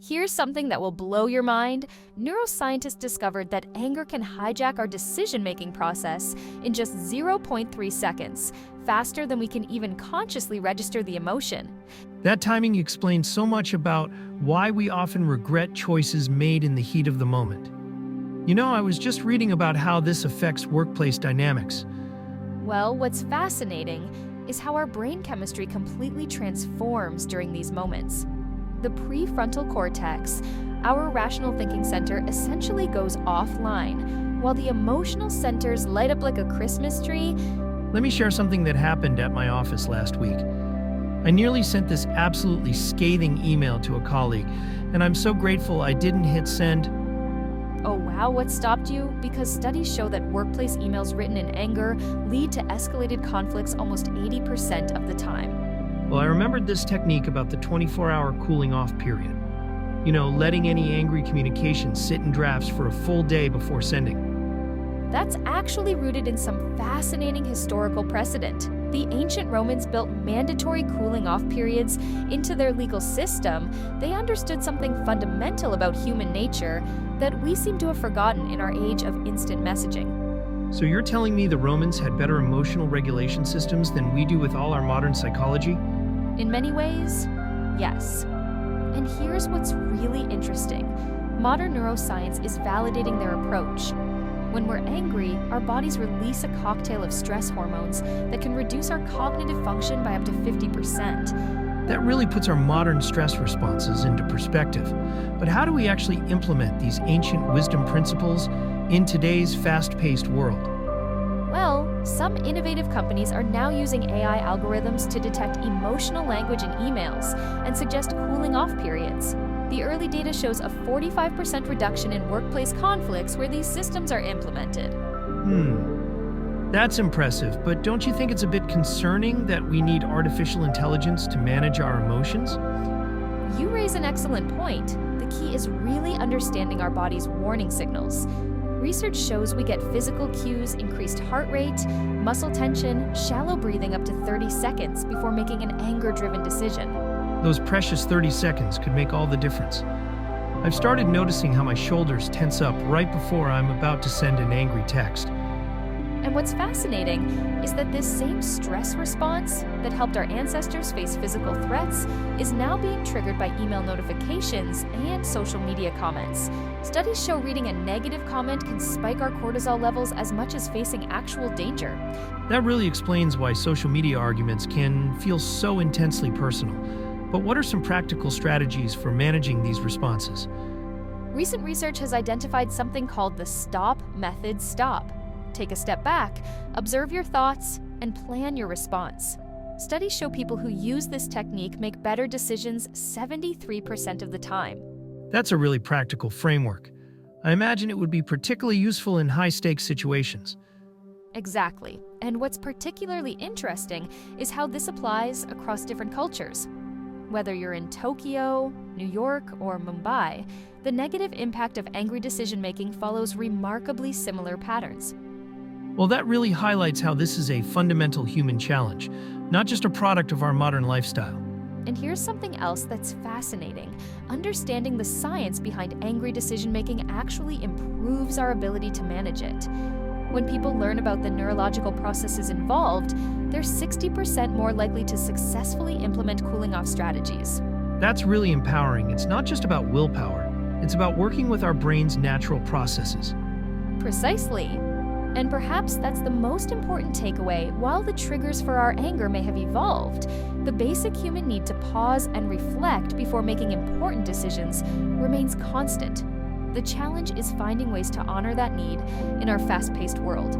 Here's something that will blow your mind. Neuroscientists discovered that anger can hijack our decision-making process in just 0.3 seconds, faster than we can even consciously register the emotion. That timing explains so much about why we often regret choices made in the heat of the moment. You know, I was just reading about how this affects workplace dynamics. Well, what's fascinating is how our brain chemistry completely transforms during these moments. The prefrontal cortex, our rational thinking center, essentially goes offline, while the emotional centers light up like a Christmas tree. Let me share something that happened at my office last week. I nearly sent this absolutely scathing email to a colleague, and I'm so grateful I didn't hit send. Oh wow, what stopped you? Because studies show that workplace emails written in anger lead to escalated conflicts almost 80% of the time. Well, I remembered this technique about the 24-hour cooling off period. You know, letting any angry communication sit in drafts for a full day before sending. That's actually rooted in some fascinating historical precedent. The ancient Romans built mandatory cooling off periods into their legal system. They understood something fundamental about human nature that we seem to have forgotten in our age of instant messaging. So you're telling me the Romans had better emotional regulation systems than we do with all our modern psychology? In many ways, yes. And here's what's really interesting. Modern neuroscience is validating their approach. When we're angry, our bodies release a cocktail of stress hormones that can reduce our cognitive function by up to 50%. That really puts our modern stress responses into perspective. But how do we actually implement these ancient wisdom principles in today's fast-paced world? Well, some innovative companies are now using AI algorithms to detect emotional language in emails and suggest cooling off periods. The early data shows a 45% reduction in workplace conflicts where these systems are implemented. That's impressive, but don't you think it's a bit concerning that we need artificial intelligence to manage our emotions? You raise an excellent point. The key is really understanding our body's warning signals. Research shows we get physical cues, increased heart rate, muscle tension, shallow breathing up to 30 seconds before making an anger-driven decision. Those precious 30 seconds could make all the difference. I've started noticing how my shoulders tense up right before I'm about to send an angry text. And what's fascinating is that this same stress response that helped our ancestors face physical threats is now being triggered by email notifications and social media comments. Studies show reading a negative comment can spike our cortisol levels as much as facing actual danger. That really explains why social media arguments can feel so intensely personal. But what are some practical strategies for managing these responses? Recent research has identified something called the STOP method. STOP. Take a step back, observe your thoughts, and plan your response. Studies show people who use this technique make better decisions 73% of the time. That's a really practical framework. I imagine it would be particularly useful in high-stakes situations. Exactly. And what's particularly interesting is how this applies across different cultures. Whether you're in Tokyo, New York, or Mumbai, the negative impact of angry decision-making follows remarkably similar patterns. Well, that really highlights how this is a fundamental human challenge, not just a product of our modern lifestyle. And here's something else that's fascinating. Understanding the science behind angry decision-making actually improves our ability to manage it. When people learn about the neurological processes involved, they're 60% more likely to successfully implement cooling-off strategies. That's really empowering. It's not just about willpower. It's about working with our brain's natural processes. Precisely. And perhaps that's the most important takeaway. While the triggers for our anger may have evolved, the basic human need to pause and reflect before making important decisions remains constant. The challenge is finding ways to honor that need in our fast-paced world.